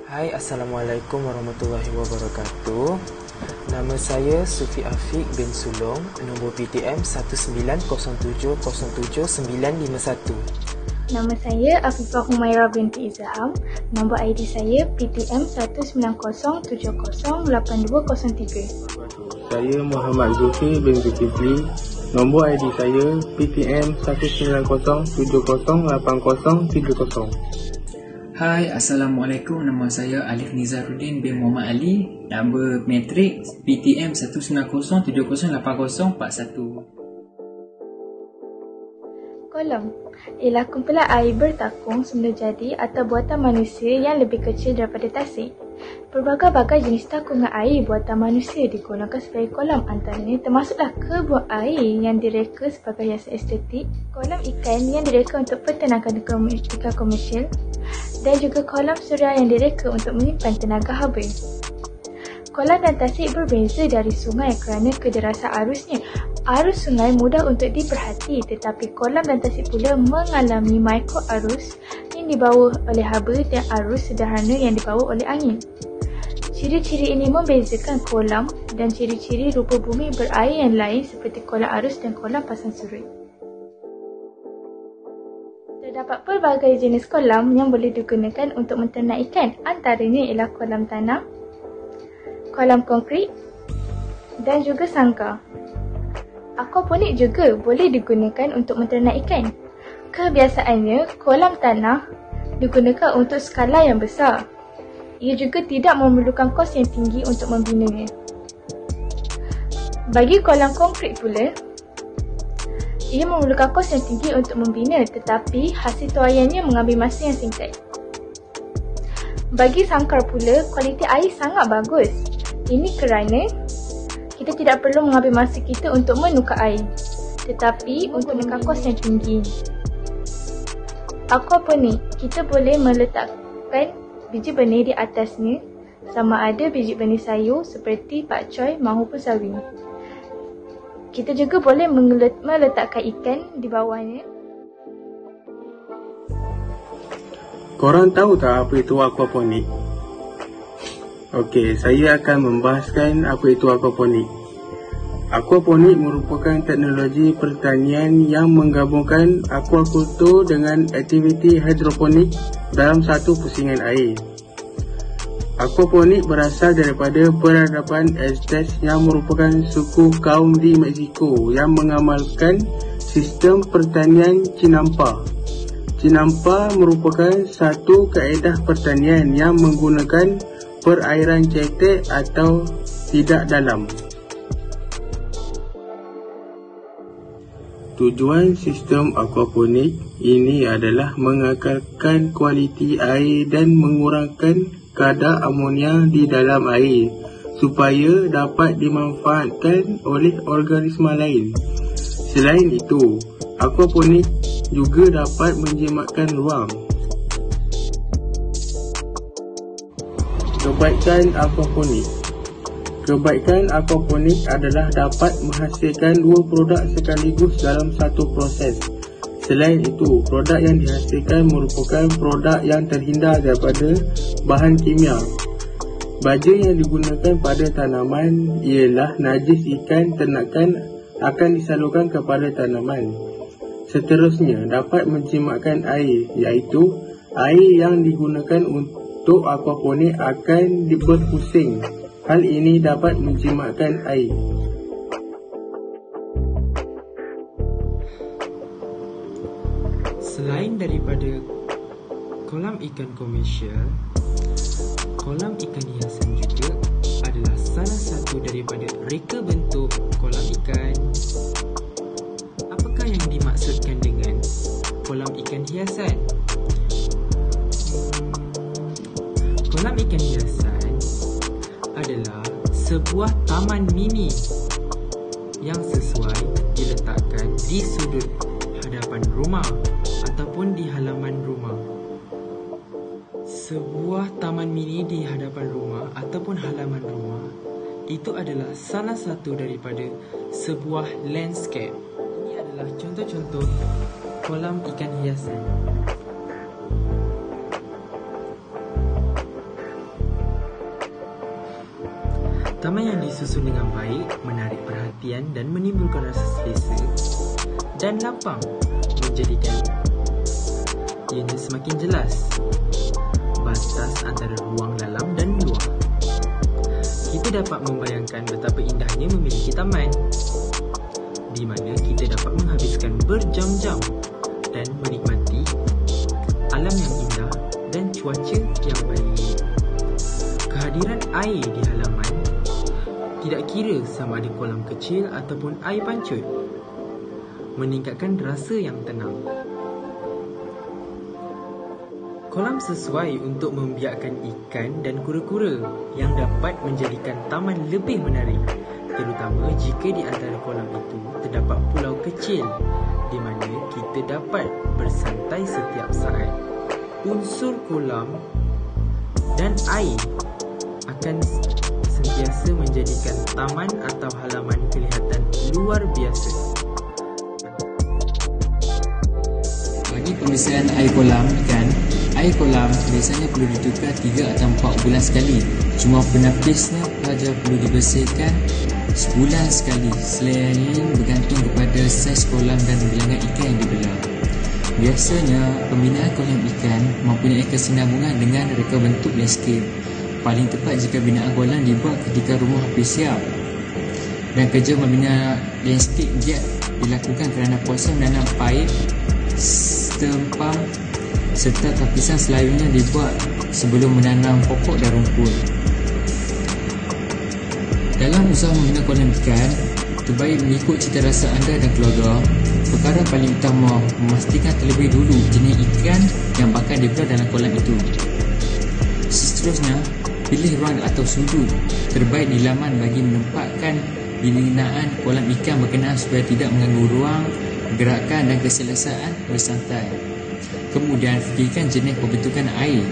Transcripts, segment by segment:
Hai, Assalamualaikum warahmatullahi wabarakatuh. Nama saya Sufi Afiq bin Sulong, nombor PTM 190707951. Nama saya Afifah Humaira binti Izham. Nombor ID saya PTM 190708203. Saya Muhammad Zulfi bin Zulkifli. Nombor ID saya PTM 190708030. Hai, Assalamualaikum. Nama saya Alif Nizaruddin bin Muhammad Ali. Nombor matrik PTM 190708041. Kolam ialah kumpulan air bertakung semula jadi atau buatan manusia yang lebih kecil daripada tasik. Berbagai-bagai jenis takungan air buatan manusia digunakan sebagai kolam, antaranya termasuklah kebun air yang direka sebagai hiasan estetik, kolam ikan yang direka untuk peternakan ikan komersial dan juga kolam suria yang direka untuk menyimpan tenaga haba. Kolam dan tasik berbeza dari sungai kerana kederasan arusnya. Arus sungai mudah untuk diperhati, tetapi kolam dan tasik pula mengalami mikro arus yang dibawa oleh haba dan arus sederhana yang dibawa oleh angin. Ciri-ciri ini membezakan kolam dan ciri-ciri rupa bumi berair yang lain seperti kolam arus dan kolam pasang surut. Terdapat pelbagai jenis kolam yang boleh digunakan untuk menternak ikan. Antaranya ialah kolam tanah, kolam konkrit dan juga sangkar. Aquaponik juga boleh digunakan untuk menternak ikan. Kebiasaannya, kolam tanah digunakan untuk skala yang besar. Ia juga tidak memerlukan kos yang tinggi untuk membinanya. Bagi kolam konkrit pula, ia memerlukan kos yang tinggi untuk membina, tetapi hasil tuaiannya mengambil masa yang singkat. Bagi sangkar pula, kualiti air sangat bagus. Ini kerana kita tidak perlu mengambil masa kita untuk menukar air, tetapi untuk menukar kos yang tinggi. Aquaponik, kita boleh meletakkan biji benih di atasnya, sama ada biji benih sayur seperti pakcoy maupun sawi. Kita juga boleh meletakkan ikan di bawahnya. Korang tahu tak apa itu aquaponik? Okey, saya akan membahaskan apa itu aquaponik. Aquaponik merupakan teknologi pertanian yang menggabungkan aquakultur dengan aktiviti hidroponik dalam satu pusingan air. Aquaponik berasal daripada peradaban Aztec yang merupakan suku kaum di Mexico yang mengamalkan sistem pertanian Chinampa. Chinampa merupakan satu kaedah pertanian yang menggunakan perairan cetek atau tidak dalam. Tujuan sistem aquaponik ini adalah mengekalkan kualiti air dan mengurangkan kadar amonia di dalam air supaya dapat dimanfaatkan oleh organisma lain. Selain itu, aquaponik juga dapat menjimatkan ruang. Kebaikan aquaponik. Kebaikan aquaponik adalah dapat menghasilkan dua produk sekaligus dalam satu proses. Selain itu, produk yang dihasilkan merupakan produk yang terhindar daripada bahan kimia. Baja yang digunakan pada tanaman ialah najis ikan ternakan akan disalurkan kepada tanaman. Seterusnya, dapat menjimatkan air, iaitu air yang digunakan untuk aquaponik akan berpusing. Hal ini dapat menjimatkan air. Selain daripada kolam ikan komersial, kolam ikan hiasan juga adalah salah satu daripada reka bentuk kolam ikan. Apakah yang dimaksudkan dengan kolam ikan hiasan? Kolam ikan hiasan adalah sebuah taman mini yang sesuai diletakkan di sudut hadapan rumah ataupun di halaman rumah. Sebuah taman mini di hadapan rumah ataupun halaman rumah itu adalah salah satu daripada sebuah landscape. Ini adalah contoh-contoh kolam ikan hiasan. Taman yang disusun dengan baik menarik perhatian dan menimbulkan rasa selesa dan lapang, menjadikan ianya semakin jelas batas antara ruang dalam dan luar. Kita dapat membayangkan betapa indahnya memiliki taman di mana kita dapat menghabiskan berjam-jam dan menikmati alam yang indah dan cuaca yang baik. Kehadiran air di halaman tidak kira sama ada kolam kecil ataupun air pancut, meningkatkan rasa yang tenang. Kolam sesuai untuk membiakkan ikan dan kura-kura yang dapat menjadikan taman lebih menarik, terutama jika di antara kolam itu terdapat pulau kecil di mana kita dapat bersantai setiap saat. Unsur kolam dan air akan sentiasa menjadikan taman atau halaman kelihatan luar biasa. Bagi pembersihan air kolam ikan, air kolam biasanya perlu ditukar 3 atau 4 bulan sekali. Cuma penapisnya sahaja perlu dibersihkan sebulan sekali. Selain bergantung kepada saiz kolam dan bilangan ikan yang dibelah. Biasanya, pembinaan kolam ikan mempunyai kesinambungan dengan reka bentuk landscape. Paling tepat jika binaan kolam dibuat ketika rumah hampir siap. Dan kerja membina landscape giat dilakukan kerana proses menanam paip, sistem pump serta tapisan selayunya dibuat sebelum menanam pokok dan rumput. Dalam usaha membina kolam ikan, terbaik mengikut cita rasa anda dan keluarga. Perkara paling utama, memastikan terlebih dulu jenis ikan yang bakal dibelah dalam kolam itu. Seterusnya, pilih ruang atau sudut terbaik di laman bagi menempatkan binaan kolam ikan berkenaan supaya tidak mengganggu ruang, gerakan dan keselesaan bersantai. Kemudian, fikirkan jenis pembentukan air,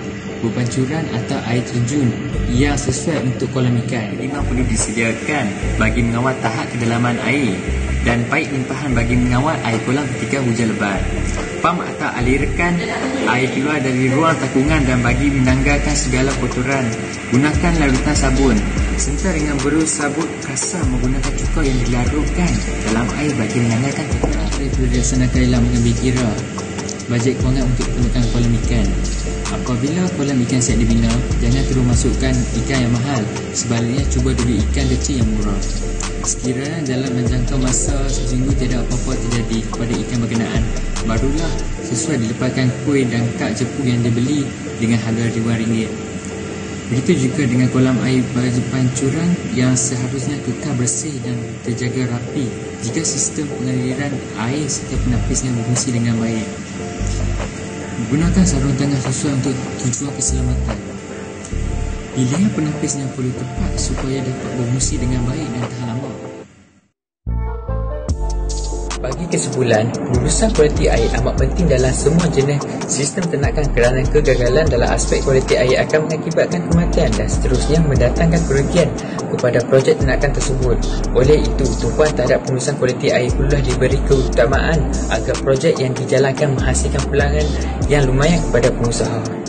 berpancuran atau air terjun yang sesuai untuk kolam ikan. Memang perlu disediakan bagi mengawal tahap kedalaman air dan paip limpahan bagi mengawal air kolam ketika hujan lebat. Pam atau alirkan air keluar dari ruang takungan dan bagi menanggalkan segala kotoran. Gunakan larutan sabun serta dengan berus sabut kasar menggunakan cuka yang dilarutkan dalam air bagi menanggalkan kotoran. Perlu dilaksanakan dalam mengambil kira bajet kewangan untuk perlukan kolam ikan. Apabila kolam ikan siap dibina, jangan terus masukkan ikan yang mahal. Sebaliknya, cuba dulu ikan kecil yang murah. Sekiranya dalam menjangka masa seminggu tidak apa-apa terjadi kepada ikan berkenaan, barulah sesuai dilepaskan kuih dan kad jepung yang dibeli dengan harga RM5. Begitu juga dengan kolam air pancuran yang seharusnya kekal bersih dan terjaga rapi jika sistem pengaliran air serta penapisnya berfungsi dengan baik. Gunakan sarung tangan sesuai untuk tujuan keselamatan. Pilihan penapis yang perlu tepat supaya dapat berfungsi dengan baik dan tahan lama. Bagi kesimpulan, lulusan kualiti air amat penting dalam semua jenis sistem ternakan kerana kegagalan dalam aspek kualiti air akan mengakibatkan kematian dan seterusnya mendatangkan kerugian kepada projek ternakan tersebut. Oleh itu, tumpuan terhadap pengurusan kualiti air perlulah diberi keutamaan agar projek yang dijalankan menghasilkan pulangan yang lumayan kepada pengusaha.